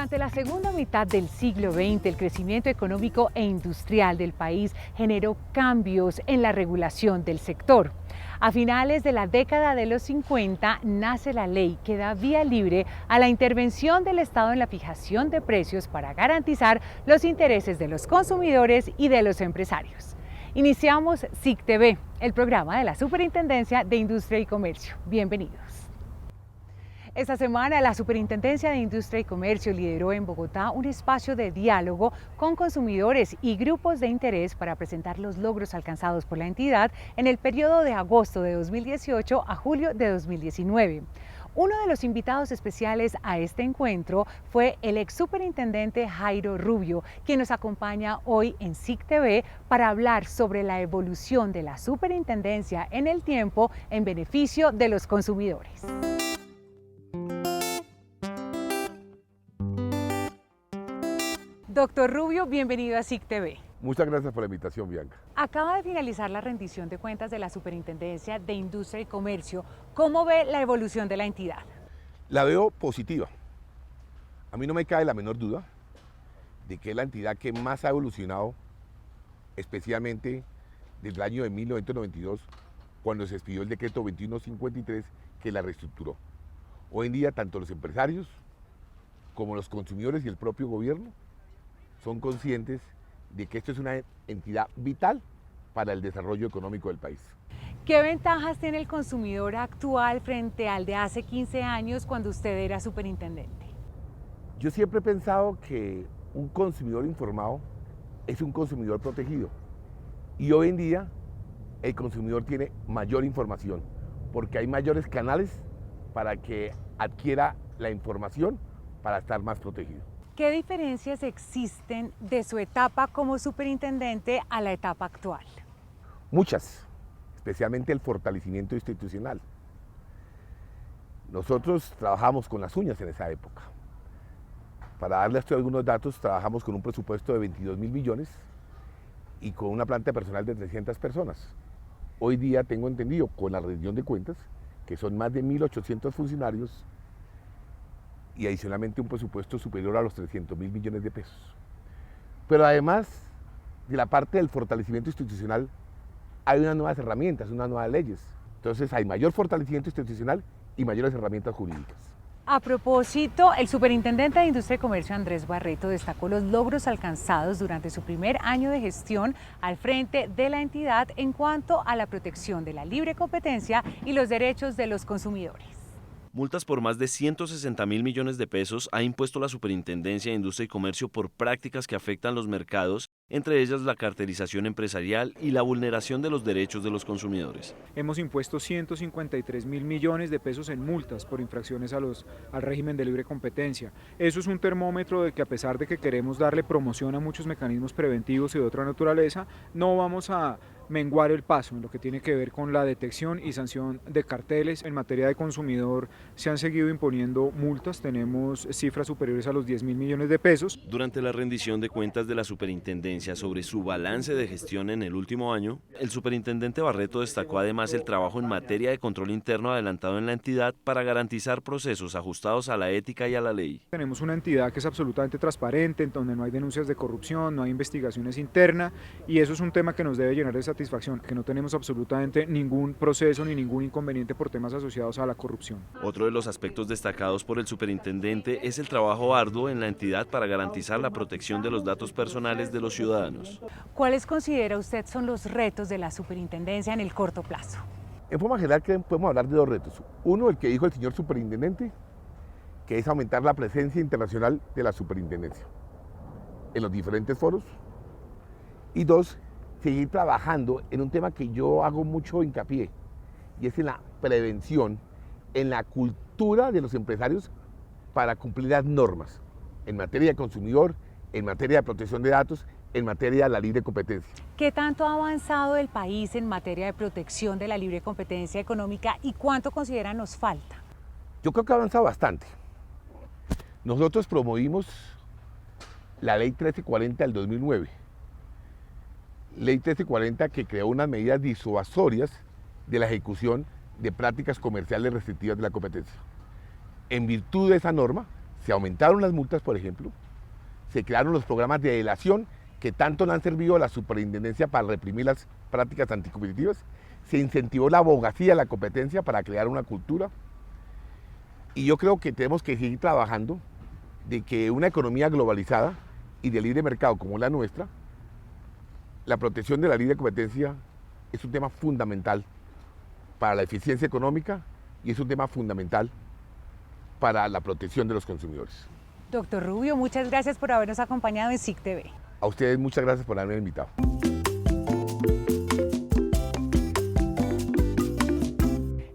Durante la segunda mitad del siglo XX, el crecimiento económico e industrial del país generó cambios en la regulación del sector. A finales de la década de los 50 nace la ley que da vía libre a la intervención del Estado en la fijación de precios para garantizar los intereses de los consumidores y de los empresarios. Iniciamos SIC TV, el programa de la Superintendencia de Industria y Comercio. Bienvenidos. Esta semana la Superintendencia de Industria y Comercio lideró en Bogotá un espacio de diálogo con consumidores y grupos de interés para presentar los logros alcanzados por la entidad en el periodo de agosto de 2018 a julio de 2019. Uno de los invitados especiales a este encuentro fue el ex superintendente Jairo Rubio, quien nos acompaña hoy en SIC TV para hablar sobre la evolución de la superintendencia en el tiempo en beneficio de los consumidores. Doctor Rubio, bienvenido a SIC TV. Muchas gracias por la invitación, Bianca. Acaba de finalizar la rendición de cuentas de la Superintendencia de Industria y Comercio. ¿Cómo ve la evolución de la entidad? La veo positiva. A mí no me cabe la menor duda de que es la entidad que más ha evolucionado, especialmente desde el año de 1992, cuando se expidió el decreto 2153 que la reestructuró. Hoy en día, tanto los empresarios como los consumidores y el propio gobierno son conscientes de que esto es una entidad vital para el desarrollo económico del país. ¿Qué ventajas tiene el consumidor actual frente al de hace 15 años cuando usted era superintendente? Yo siempre he pensado que un consumidor informado es un consumidor protegido. Y hoy en día el consumidor tiene mayor información porque hay mayores canales para que adquiera la información para estar más protegido. ¿Qué diferencias existen de su etapa como superintendente a la etapa actual? Muchas, especialmente el fortalecimiento institucional. Nosotros trabajamos con las uñas en esa época. Para darles algunos datos, trabajamos con un presupuesto de 22.000 millones y con una planta de personal de 300 personas. Hoy día tengo entendido, con la rendición de cuentas, que son más de 1.800 funcionarios y adicionalmente un presupuesto superior a los 300.000 millones de pesos. Pero además de la parte del fortalecimiento institucional, hay unas nuevas herramientas, unas nuevas leyes. Entonces hay mayor fortalecimiento institucional y mayores herramientas jurídicas. A propósito, el superintendente de Industria y Comercio, Andrés Barreto, destacó los logros alcanzados durante su primer año de gestión al frente de la entidad en cuanto a la protección de la libre competencia y los derechos de los consumidores. Multas por más de 160.000 millones de pesos ha impuesto la Superintendencia de Industria y Comercio por prácticas que afectan los mercados, entre ellas la cartelización empresarial y la vulneración de los derechos de los consumidores. Hemos impuesto 153.000 millones de pesos en multas por infracciones al régimen de libre competencia. Eso es un termómetro de que a pesar de que queremos darle promoción a muchos mecanismos preventivos y de otra naturaleza, no vamos a menguar el paso en lo que tiene que ver con la detección y sanción de carteles. En materia de consumidor se han seguido imponiendo multas, tenemos cifras superiores a los 10.000 millones de pesos. Durante la rendición de cuentas de la Superintendencia sobre su balance de gestión en el último año, el superintendente Barreto destacó además el trabajo en materia de control interno adelantado en la entidad para garantizar procesos ajustados a la ética y a la ley. Tenemos una entidad que es absolutamente transparente, en donde no hay denuncias de corrupción, no hay investigaciones internas, y eso es un tema que nos debe llenar de satisfacción, que no tenemos absolutamente ningún proceso ni ningún inconveniente por temas asociados a la corrupción. Otro de los aspectos destacados por el superintendente es el trabajo arduo en la entidad para garantizar la protección de los datos personales de los ciudadanos. ¿Cuáles considera usted son los retos de la superintendencia en el corto plazo? En forma general podemos hablar de dos retos. Uno, el que dijo el señor superintendente, que es aumentar la presencia internacional de la superintendencia en los diferentes foros. Y dos, seguir trabajando en un tema que yo hago mucho hincapié, y es en la prevención, en la cultura de los empresarios para cumplir las normas en materia de consumidor, en materia de protección de datos, en materia de la libre competencia. ¿Qué tanto ha avanzado el país en materia de protección de la libre competencia económica y cuánto considera nos falta? Yo creo que ha avanzado bastante. Nosotros promovimos la Ley 1340 del 2009. Ley 1340 que creó unas medidas disuasorias de la ejecución de prácticas comerciales restrictivas de la competencia. En virtud de esa norma, Se aumentaron las multas, por ejemplo, se crearon los programas de delación que tanto le han servido a la superintendencia para reprimir las prácticas anticompetitivas, se incentivó la abogacía, la competencia para crear una cultura, y yo creo que tenemos que seguir trabajando de que una economía globalizada y de libre mercado como la nuestra, la protección de la libre competencia es un tema fundamental para la eficiencia económica y es un tema fundamental para la protección de los consumidores. Doctor Rubio, muchas gracias por habernos acompañado en SIC TV. A ustedes muchas gracias por haberme invitado.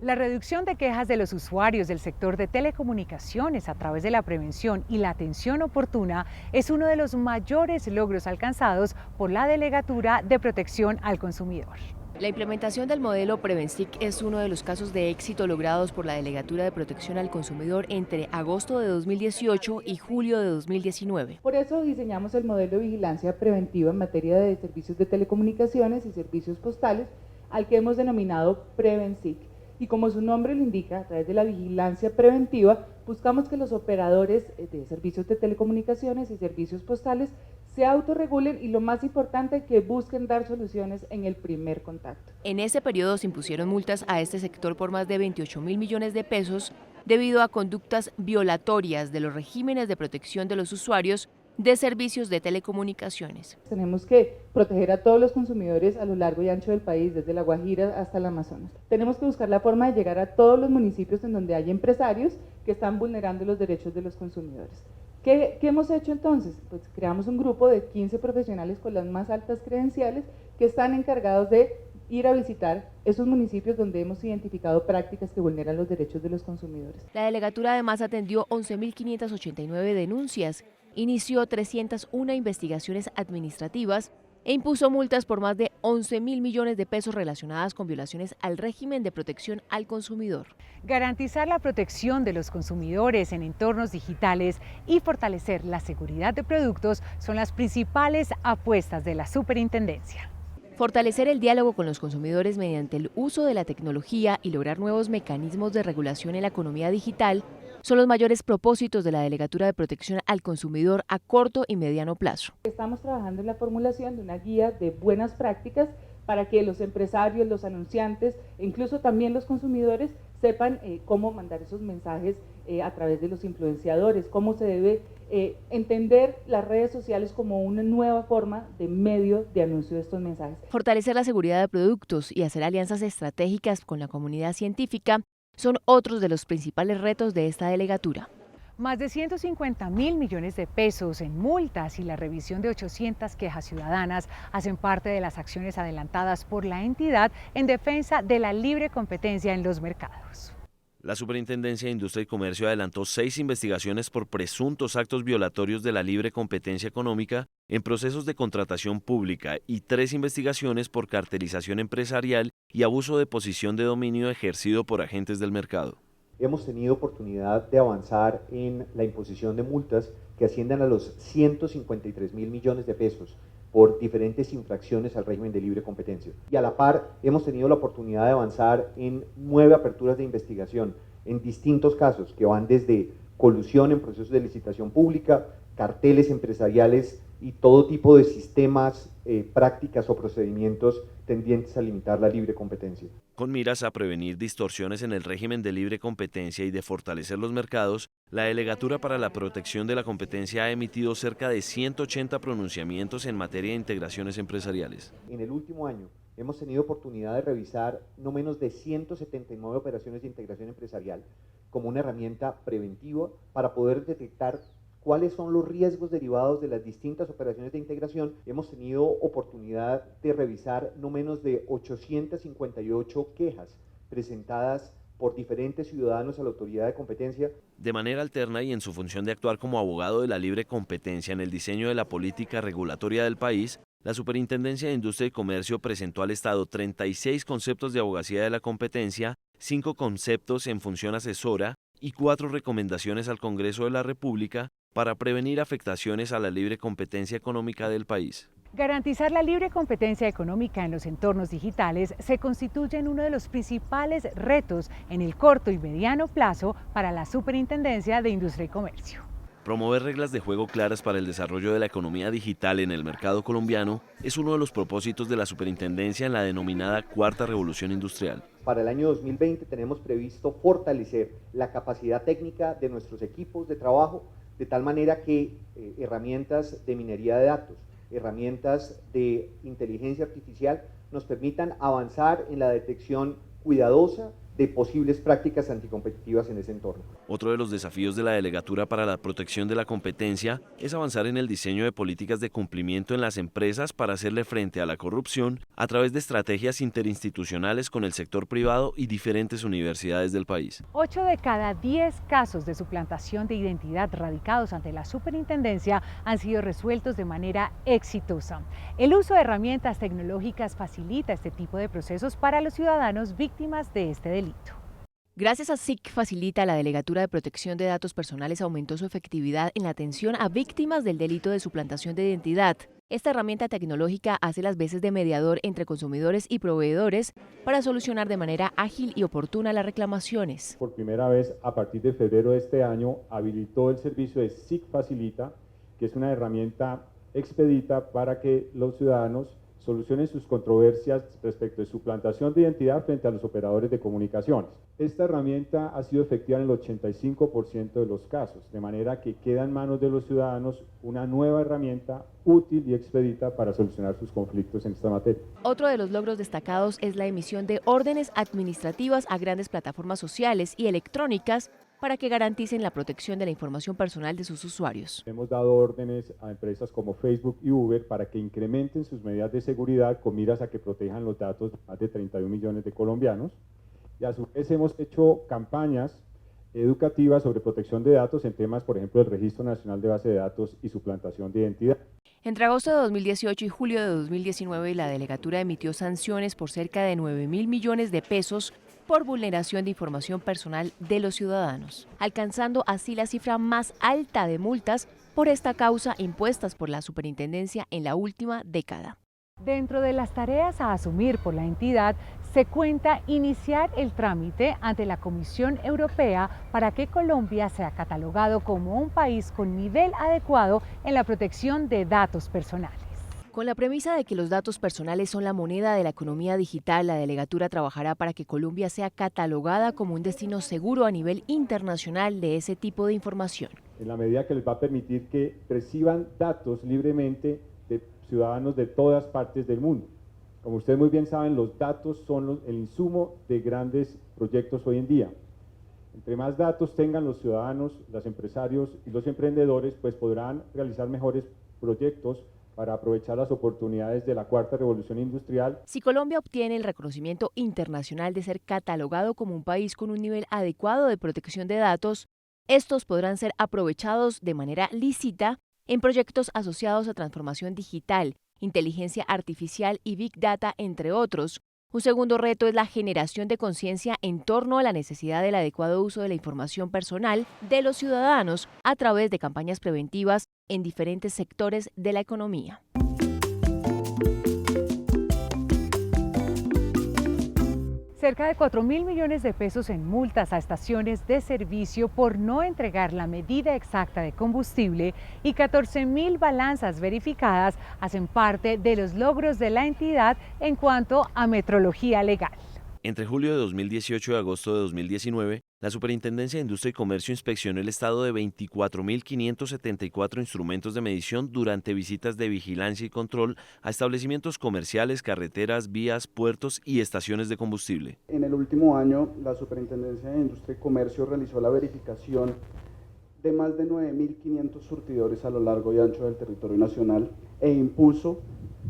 La reducción de quejas de los usuarios del sector de telecomunicaciones a través de la prevención y la atención oportuna es uno de los mayores logros alcanzados por la Delegatura de Protección al Consumidor. La implementación del modelo Prevensic es uno de los casos de éxito logrados por la Delegatura de Protección al Consumidor entre agosto de 2018 y julio de 2019. Por eso diseñamos el modelo de vigilancia preventiva en materia de servicios de telecomunicaciones y servicios postales, al que hemos denominado Prevensic. Y como su nombre lo indica, a través de la vigilancia preventiva, buscamos que los operadores de servicios de telecomunicaciones y servicios postales se autorregulen y, lo más importante, que busquen dar soluciones en el primer contacto. En ese periodo se impusieron multas a este sector por más de 28.000 millones de pesos debido a conductas violatorias de los regímenes de protección de los usuarios de servicios de telecomunicaciones. Tenemos que proteger a todos los consumidores a lo largo y ancho del país, desde La Guajira hasta el Amazonas. Tenemos que buscar la forma de llegar a todos los municipios en donde hay empresarios que están vulnerando los derechos de los consumidores. ¿Qué hemos hecho entonces? Pues creamos un grupo de 15 profesionales con las más altas credenciales que están encargados de ir a visitar esos municipios donde hemos identificado prácticas que vulneran los derechos de los consumidores. La Delegatura además atendió 11.589 denuncias, inició 301 investigaciones administrativas e impuso multas por más de 11.000 millones de pesos relacionadas con violaciones al régimen de protección al consumidor. Garantizar la protección de los consumidores en entornos digitales y fortalecer la seguridad de productos son las principales apuestas de la Superintendencia. Fortalecer el diálogo con los consumidores mediante el uso de la tecnología y lograr nuevos mecanismos de regulación en la economía digital son los mayores propósitos de la Delegatura de Protección al Consumidor a corto y mediano plazo. Estamos trabajando en la formulación de una guía de buenas prácticas para que los empresarios, los anunciantes e incluso también los consumidores sepan cómo mandar esos mensajes a través de los influenciadores, cómo se debe entender las redes sociales como una nueva forma de medio de anuncio de estos mensajes. Fortalecer la seguridad de productos y hacer alianzas estratégicas con la comunidad científica son otros de los principales retos de esta delegatura. Más de 150.000 millones de pesos en multas y la revisión de 800 quejas ciudadanas hacen parte de las acciones adelantadas por la entidad en defensa de la libre competencia en los mercados. La Superintendencia de Industria y Comercio adelantó 6 investigaciones por presuntos actos violatorios de la libre competencia económica en procesos de contratación pública y 3 investigaciones por cartelización empresarial y abuso de posición de dominio ejercido por agentes del mercado. Hemos tenido oportunidad de avanzar en la imposición de multas que ascienden a los 153.000 millones de pesos por diferentes infracciones al régimen de libre competencia. Y a la par hemos tenido la oportunidad de avanzar en 9 aperturas de investigación en distintos casos que van desde colusión en procesos de licitación pública, carteles empresariales y todo tipo de sistemas, prácticas o procedimientos tendientes a limitar la libre competencia. Con miras a prevenir distorsiones en el régimen de libre competencia y de fortalecer los mercados, la Delegatura para la Protección de la Competencia ha emitido cerca de 180 pronunciamientos en materia de integraciones empresariales. En el último año hemos tenido oportunidad de revisar no menos de 179 operaciones de integración empresarial como una herramienta preventiva para poder detectar cuáles son los riesgos derivados de las distintas operaciones de integración. Hemos tenido oportunidad de revisar no menos de 858 quejas presentadas por diferentes ciudadanos a la autoridad de competencia. De manera alterna y en su función de actuar como abogado de la libre competencia en el diseño de la política regulatoria del país, la Superintendencia de Industria y Comercio presentó al Estado 36 conceptos de abogacía de la competencia, 5 conceptos en función asesora y 4 recomendaciones al Congreso de la República para prevenir afectaciones a la libre competencia económica del país. Garantizar la libre competencia económica en los entornos digitales se constituye en uno de los principales retos en el corto y mediano plazo para la Superintendencia de Industria y Comercio. Promover reglas de juego claras para el desarrollo de la economía digital en el mercado colombiano es uno de los propósitos de la superintendencia en la denominada Cuarta Revolución Industrial. Para el año 2020 tenemos previsto fortalecer la capacidad técnica de nuestros equipos de trabajo, de tal manera que herramientas de minería de datos, herramientas de inteligencia artificial nos permitan avanzar en la detección cuidadosa de posibles prácticas anticompetitivas en ese entorno. Otro de los desafíos de la Delegatura para la Protección de la Competencia es avanzar en el diseño de políticas de cumplimiento en las empresas para hacerle frente a la corrupción a través de estrategias interinstitucionales con el sector privado y diferentes universidades del país. 8 de cada 10 casos de suplantación de identidad radicados ante la superintendencia han sido resueltos de manera exitosa. El uso de herramientas tecnológicas facilita este tipo de procesos para los ciudadanos víctimas de este delito. Gracias a SIC Facilita, la Delegatura de Protección de Datos Personales aumentó su efectividad en la atención a víctimas del delito de suplantación de identidad. Esta herramienta tecnológica hace las veces de mediador entre consumidores y proveedores para solucionar de manera ágil y oportuna las reclamaciones. Por primera vez, a partir de febrero de este año, habilitó el servicio de SIC Facilita, que es una herramienta expedita para que los ciudadanos solucionen sus controversias respecto de suplantación de identidad frente a los operadores de comunicaciones. Esta herramienta ha sido efectiva en el 85% de los casos, de manera que queda en manos de los ciudadanos una nueva herramienta útil y expedita para solucionar sus conflictos en esta materia. Otro de los logros destacados es la emisión de órdenes administrativas a grandes plataformas sociales y electrónicas para que garanticen la protección de la información personal de sus usuarios. Hemos dado órdenes a empresas como Facebook y Uber para que incrementen sus medidas de seguridad con miras a que protejan los datos de más de 31 millones de colombianos. Y a su vez hemos hecho campañas educativas sobre protección de datos en temas, por ejemplo, el Registro Nacional de Base de Datos y suplantación de identidad. Entre agosto de 2018 y julio de 2019, la Delegatura emitió sanciones por cerca de 9.000 millones de pesos por vulneración de información personal de los ciudadanos, alcanzando así la cifra más alta de multas por esta causa impuestas por la superintendencia en la última década. Dentro de las tareas a asumir por la entidad se cuenta iniciar el trámite ante la Comisión Europea para que Colombia sea catalogado como un país con nivel adecuado en la protección de datos personales. Con la premisa de que los datos personales son la moneda de la economía digital, la Delegatura trabajará para que Colombia sea catalogada como un destino seguro a nivel internacional de ese tipo de información. En la medida que les va a permitir que reciban datos libremente de ciudadanos de todas partes del mundo. Como ustedes muy bien saben, los datos son el insumo de grandes proyectos hoy en día. Entre más datos tengan los ciudadanos, los empresarios y los emprendedores, pues podrán realizar mejores proyectos para aprovechar las oportunidades de la Cuarta Revolución Industrial. Si Colombia obtiene el reconocimiento internacional de ser catalogado como un país con un nivel adecuado de protección de datos, estos podrán ser aprovechados de manera lícita en proyectos asociados a transformación digital, inteligencia artificial y Big Data, entre otros. Un segundo reto es la generación de conciencia en torno a la necesidad del adecuado uso de la información personal de los ciudadanos a través de campañas preventivas en diferentes sectores de la economía. Cerca de 4.000 millones de pesos en multas a estaciones de servicio por no entregar la medida exacta de combustible y 14.000 balanzas verificadas hacen parte de los logros de la entidad en cuanto a metrología legal. Entre julio de 2018 y agosto de 2019, la Superintendencia de Industria y Comercio inspeccionó el estado de 24.574 instrumentos de medición durante visitas de vigilancia y control a establecimientos comerciales, carreteras, vías, puertos y estaciones de combustible. En el último año, la Superintendencia de Industria y Comercio realizó la verificación de más de 9.500 surtidores a lo largo y ancho del territorio nacional e impuso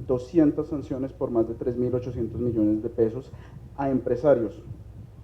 200 sanciones por más de 3.800 millones de pesos a empresarios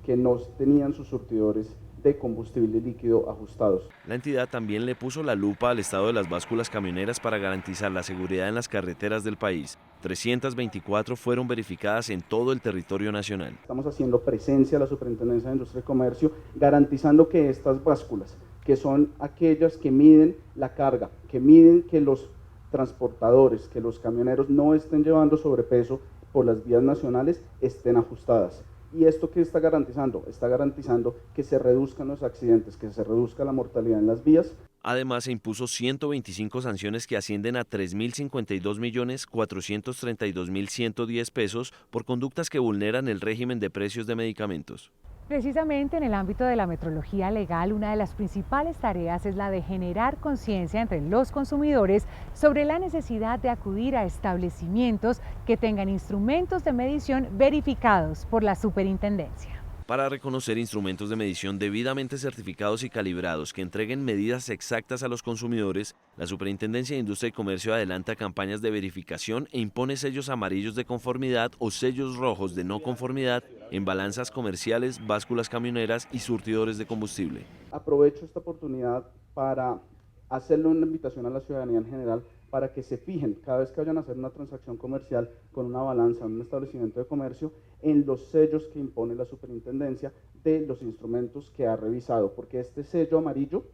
que no tenían sus surtidores de combustible líquido ajustados. La entidad también le puso la lupa al estado de las básculas camioneras para garantizar la seguridad en las carreteras del país. 324 fueron verificadas en todo el territorio nacional. Estamos haciendo presencia a la Superintendencia de Industria y Comercio, garantizando que estas básculas, que son aquellas que miden la carga, que miden que los transportadores, que los camioneros no estén llevando sobrepeso por las vías nacionales, estén ajustadas. ¿Y esto qué está garantizando? Está garantizando que se reduzcan los accidentes, que se reduzca la mortalidad en las vías. Además, se impuso 125 sanciones que ascienden a 3.052.432.110 pesos por conductas que vulneran el régimen de precios de medicamentos. Precisamente en el ámbito de la metrología legal, una de las principales tareas es la de generar conciencia entre los consumidores sobre la necesidad de acudir a establecimientos que tengan instrumentos de medición verificados por la superintendencia. Para reconocer instrumentos de medición debidamente certificados y calibrados que entreguen medidas exactas a los consumidores, la Superintendencia de Industria y Comercio adelanta campañas de verificación e impone sellos amarillos de conformidad o sellos rojos de no conformidad en balanzas comerciales, básculas camioneras y surtidores de combustible. Aprovecho esta oportunidad para hacerle una invitación a la ciudadanía en general para que se fijen cada vez que vayan a hacer una transacción comercial con una balanza en un establecimiento de comercio en los sellos que impone la superintendencia de los instrumentos que ha revisado, porque este sello amarillo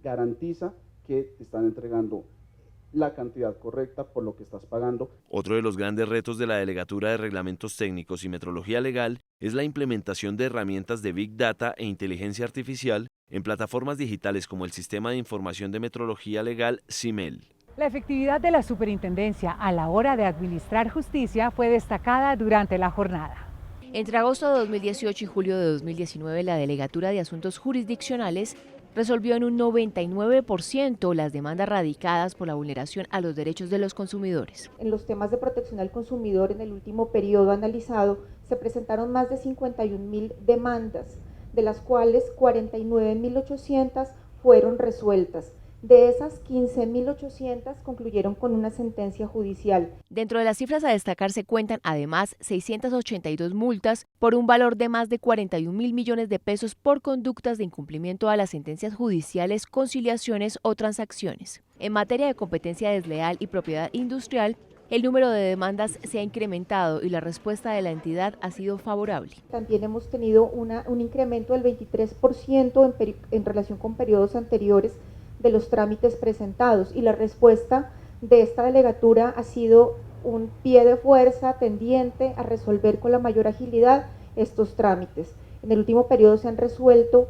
garantiza que te están entregando la cantidad correcta por lo que estás pagando. Otro de los grandes retos de la Delegatura de Reglamentos Técnicos y Metrología Legal es la implementación de herramientas de Big Data e inteligencia artificial en plataformas digitales como el Sistema de Información de Metrología Legal, SIMEL. La efectividad de la superintendencia a la hora de administrar justicia fue destacada durante la jornada. Entre agosto de 2018 y julio de 2019, la Delegatura de Asuntos Jurisdiccionales resolvió en un 99% las demandas radicadas por la vulneración a los derechos de los consumidores. En los temas de protección al consumidor, en el último periodo analizado, se presentaron más de 51.000 demandas, de las cuales 49.800 fueron resueltas. De esas, 15.800 concluyeron con una sentencia judicial. Dentro de las cifras a destacar se cuentan además 682 multas por un valor de más de 41.000 millones de pesos por conductas de incumplimiento a las sentencias judiciales, conciliaciones o transacciones. En materia de competencia desleal y propiedad industrial, el número de demandas se ha incrementado y la respuesta de la entidad ha sido favorable. También hemos tenido un incremento del 23% en relación con periodos anteriores de los trámites presentados, y la respuesta de esta delegatura ha sido un pie de fuerza tendiente a resolver con la mayor agilidad estos trámites. En el último periodo se han resuelto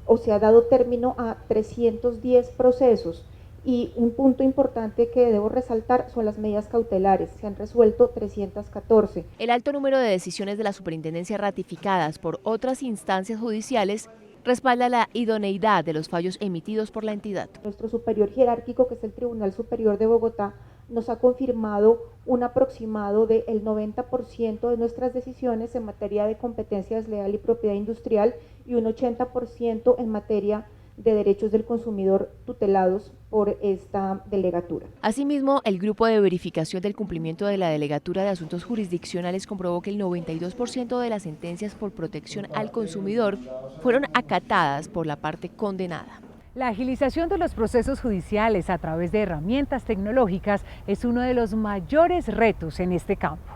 o se ha dado término a 310 procesos, y un punto importante que debo resaltar son las medidas cautelares. Se han resuelto 314. El alto número de decisiones de la superintendencia ratificadas por otras instancias judiciales respalda la idoneidad de los fallos emitidos por la entidad. Nuestro superior jerárquico, que es el Tribunal Superior de Bogotá, nos ha confirmado un aproximado del 90% de nuestras decisiones en materia de competencia desleal y propiedad industrial, y un 80% en materia de derechos del consumidor tutelados por esta delegatura. Asimismo, el grupo de verificación del cumplimiento de la Delegatura de Asuntos Jurisdiccionales comprobó que el 92% de las sentencias por protección al consumidor fueron acatadas por la parte condenada. La agilización de los procesos judiciales a través de herramientas tecnológicas es uno de los mayores retos en este campo.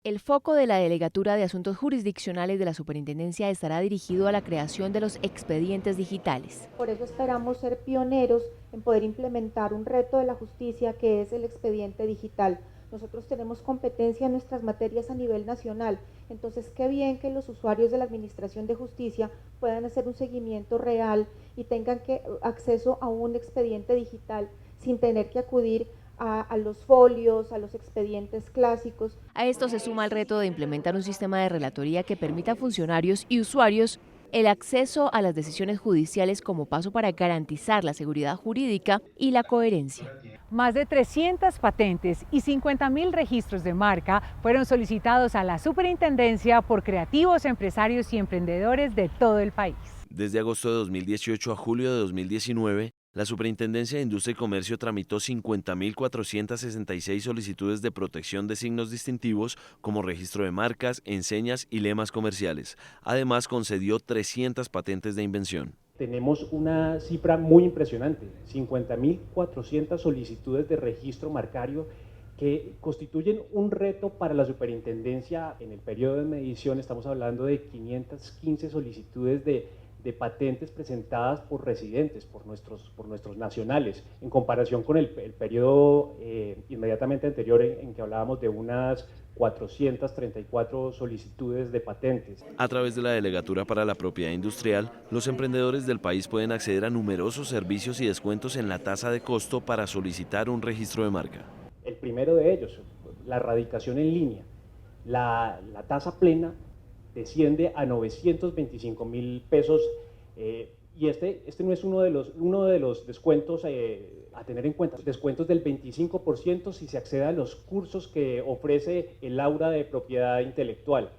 El foco de la Delegatura de Asuntos Jurisdiccionales de la Superintendencia estará dirigido a la creación de los expedientes digitales. Por eso esperamos ser pioneros en poder implementar un reto de la justicia, que es el expediente digital. Nosotros tenemos competencia en nuestras materias a nivel nacional, entonces qué bien que los usuarios de la Administración de Justicia puedan hacer un seguimiento real y tengan acceso a un expediente digital sin tener que acudir a los folios, a los expedientes clásicos. A esto se suma el reto de implementar un sistema de relatoría que permita a funcionarios y usuarios el acceso a las decisiones judiciales como paso para garantizar la seguridad jurídica y la coherencia. Más de 300 patentes y 50.000 registros de marca fueron solicitados a la superintendencia por creativos, empresarios y emprendedores de todo el país. Desde agosto de 2018 a julio de 2019, la Superintendencia de Industria y Comercio tramitó 50.466 solicitudes de protección de signos distintivos como registro de marcas, enseñas y lemas comerciales. Además, concedió 300 patentes de invención. Tenemos una cifra muy impresionante, 50.400 solicitudes de registro marcario que constituyen un reto para la superintendencia. En el periodo de medición estamos hablando de 515 solicitudes de patentes presentadas por residentes, por nuestros nacionales, en comparación con el periodo inmediatamente anterior en que hablábamos de unas 434 solicitudes de patentes. A través de la Delegatura para la Propiedad Industrial, los emprendedores del país pueden acceder a numerosos servicios y descuentos en la tasa de costo para solicitar un registro de marca. El primero de ellos, la radicación en línea. La tasa plena desciende a 925.000 pesos y este no es uno de los descuentos a tener en cuenta. Descuentos del 25% si se accede a los cursos que ofrece el aula de propiedad intelectual.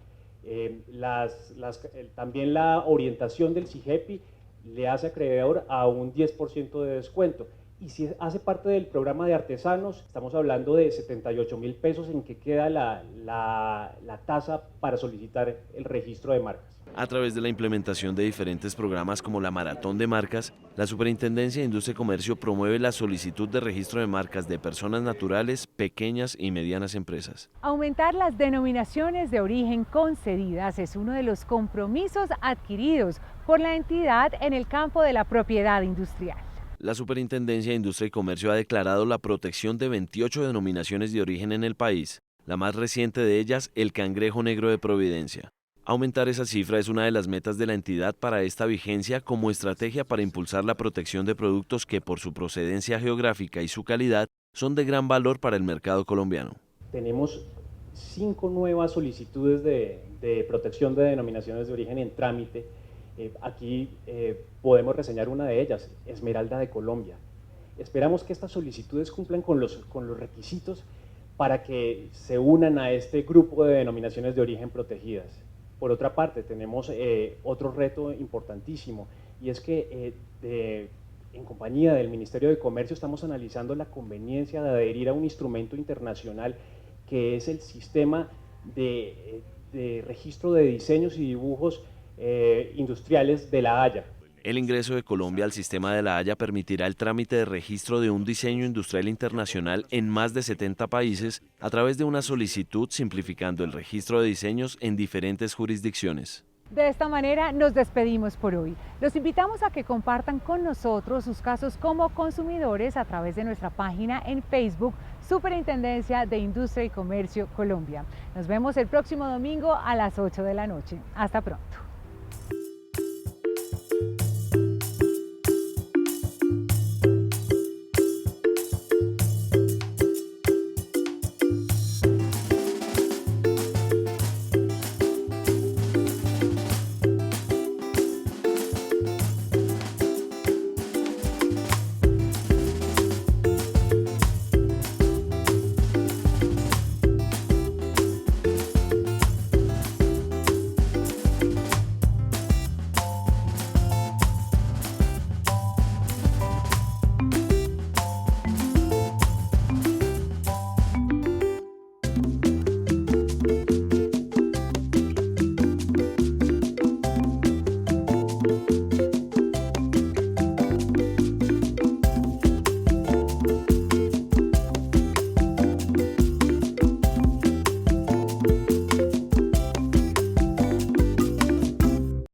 También la orientación del SIGEPI le hace acreedor a un 10% de descuento. Y si hace parte del programa de artesanos, estamos hablando de 78.000 pesos en que queda la tasa para solicitar el registro de marcas. A través de la implementación de diferentes programas como la Maratón de Marcas, la Superintendencia de Industria y Comercio promueve la solicitud de registro de marcas de personas naturales, pequeñas y medianas empresas. Aumentar las denominaciones de origen concedidas es uno de los compromisos adquiridos por la entidad en el campo de la propiedad industrial. La Superintendencia de Industria y Comercio ha declarado la protección de 28 denominaciones de origen en el país, la más reciente de ellas, el cangrejo negro de Providencia. Aumentar esa cifra es una de las metas de la entidad para esta vigencia como estrategia para impulsar la protección de productos que por su procedencia geográfica y su calidad son de gran valor para el mercado colombiano. Tenemos 5 nuevas solicitudes de protección de denominaciones de origen en trámite. Aquí podemos reseñar una de ellas, Esmeralda de Colombia. Esperamos que estas solicitudes cumplan con los requisitos para que se unan a este grupo de denominaciones de origen protegidas. Por otra parte, tenemos otro reto importantísimo, y es que en compañía del Ministerio de Comercio estamos analizando la conveniencia de adherir a un instrumento internacional que es el sistema de registro de diseños y dibujos industriales de La Haya. El ingreso de Colombia al sistema de La Haya permitirá el trámite de registro de un diseño industrial internacional en más de 70 países a través de una solicitud, simplificando el registro de diseños en diferentes jurisdicciones. De esta manera nos despedimos por hoy. Los invitamos a que compartan con nosotros sus casos como consumidores a través de nuestra página en Facebook, Superintendencia de Industria y Comercio Colombia. Nos vemos el próximo domingo a las 8 de la noche. Hasta pronto.